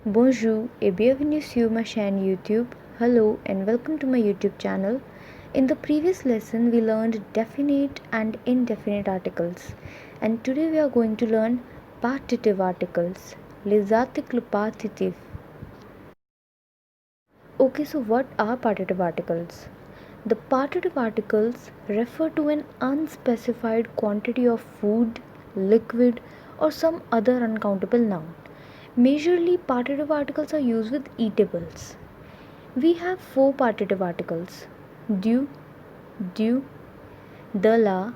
Bonjour et bienvenue sur ma chaîne YouTube. Hello and welcome to my YouTube channel. In the previous lesson, we learned definite and indefinite articles, and today we are going to learn partitive articles. Les articles partitifs. Okay, so what are partitive articles? The partitive articles refer to an unspecified quantity of food, liquid, or some other uncountable noun. Majorly, partitive articles are used with eatables. We have four partitive articles: du, du, de la,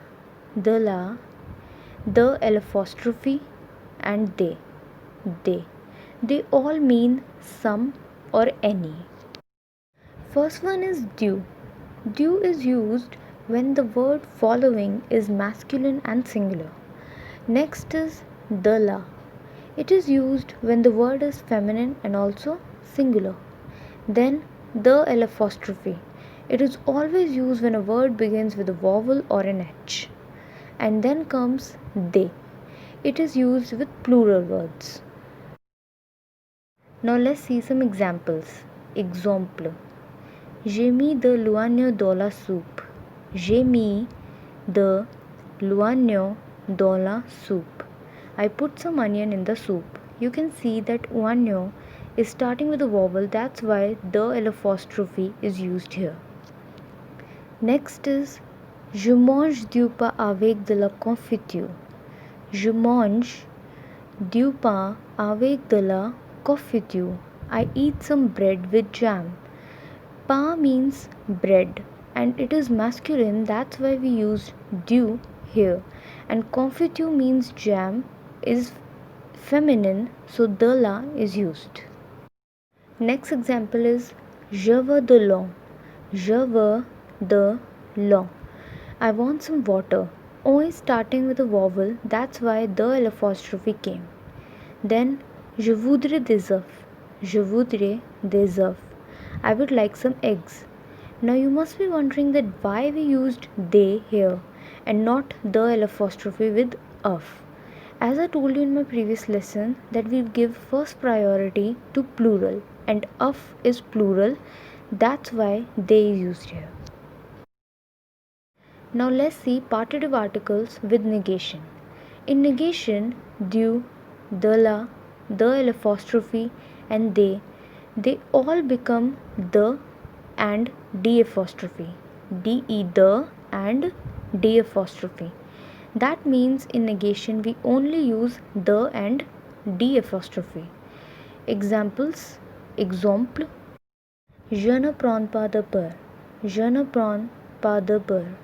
the apostrophe, and they. They. They all mean some or any. First one is due. Due is used when the word following is masculine and singular. Next is de la. It is used when the word is feminine and also singular. Then the apostrophe. It is always used when a word begins with a vowel or an H. And then comes they. It is used with plural words. Now let's see some examples. Exemple. J'ai mis de l'oignon dans la soupe. J'ai mis de l'oignon dans la soupe. I put some onion in the soup. You can see that oignon is starting with a vowel, that's why the apostrophe is used here. Next is je mange du pain avec de la confiture. Je mange du pain avec de la confiture. I eat some bread with jam. Pain means bread and it is masculine, that's why we use du here. And confiture means jam is feminine, so de la is used. Next example is je veux de l'eau. Je veux de l'eau. I want some water. O is starting with a vowel, that's why the apostrophe came. Then je voudrais des œufs. Je voudrais des œufs. I would like some eggs. Now you must be wondering that why we used they here and not the apostrophe with of. As I told you in my previous lesson that we give first priority to plural and of is plural, that's why they is used here. Now let's see partitive articles with negation. In negation, du, de la, the apostrophe and they all become the and d apostrophe. De the and d apostrophe. That means in negation we only use the and d apostrophe. Examples. Exemple. Je ne prends pas de beurre. Je ne prends pas de beurre.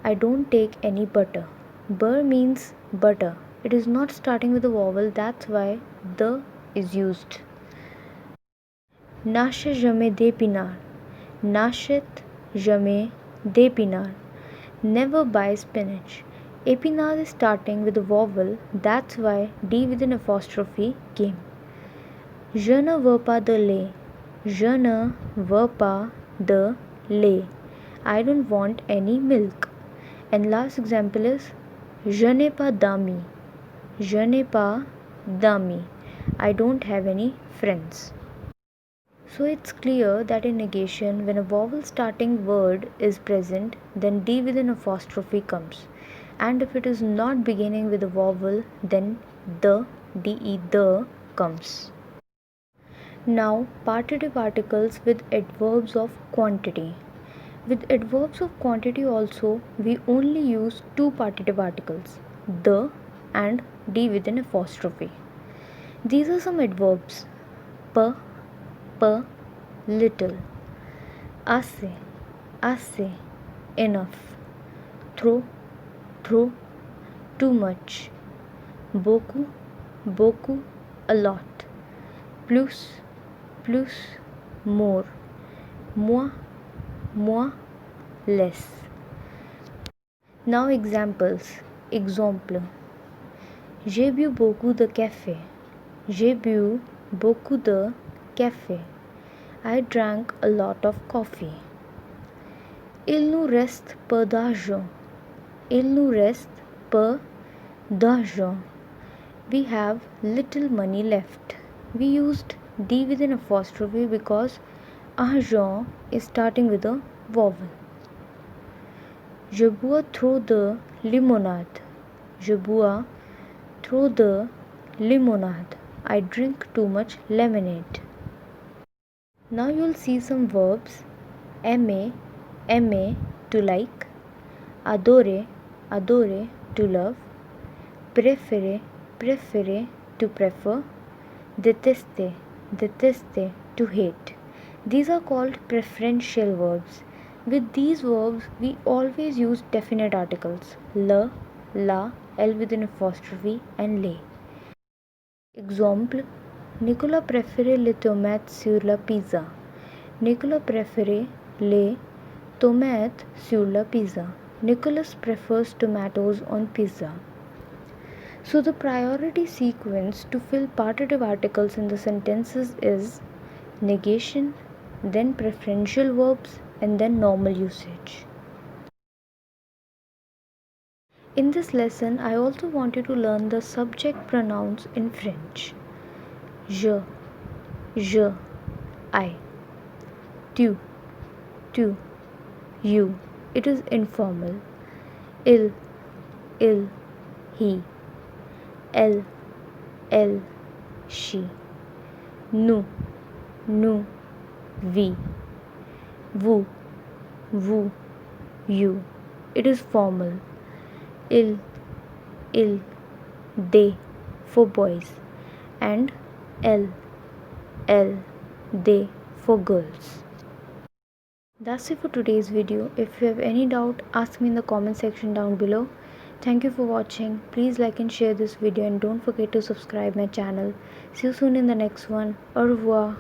I don't take any butter. Beurre means butter. It is not starting with a vowel, that's why the is used. N'achète jamais d'épinards. N'achète jamais d'épinards. Never buy spinach. Épinards is starting with a vowel, that's why D with an apostrophe came. Je ne veux pas de lait. Je ne veux pas de lait. I don't want any milk. And last example is je n'ai pas d'amis. Je n'ai pas d'amis. I don't have any friends. So it's clear that in negation, when a vowel starting word is present, then D with an apostrophe comes. And if it is not beginning with a vowel, then the, de, the comes. Now, partitive articles with adverbs of quantity. With adverbs of quantity also, we only use two partitive articles, the and D with an apostrophe. These are some adverbs: per, little, assez, enough, throw, too much, beaucoup, a lot, plus, more, moins, less. Now examples. Exemple. J'ai bu beaucoup de café. J'ai bu beaucoup de café. I drank a lot of coffee. Il nous reste peu d'argent. Il nous reste peu d'argent. We have little money left. We used D with an apostrophe because argent is starting with a vowel. Je bois trop de limonade. Je bois trop de limonade. I drink too much lemonade. Now you'll see some verbs. Aimer, aimer, to like. Adorer, adorer, to love. Préférer, préférer, to prefer. Détester, détester, to hate. These are called preferential verbs. With these verbs, we always use definite articles le, la, l with an apostrophe, and les. Exemple, Nicolas préférait les tomates sur la pizza. Nicolas préférait les tomates sur la pizza. Nicholas prefers tomatoes on pizza. So the priority sequence to fill partitive articles in the sentences is negation, then preferential verbs, and then normal usage. In this lesson, I also want you to learn the subject pronouns in French. Je, I. Tu, you. It is informal. Il, he. Elle, she. Nous, we. Vous, you. It is formal. Il, they, for boys, and elle, they, for girls. That's it for today's video. If you have any doubt, ask me in the comment section down below. Thank you for watching. Please like and share this video, and don't forget to subscribe my channel. See you soon in the next one. Au revoir.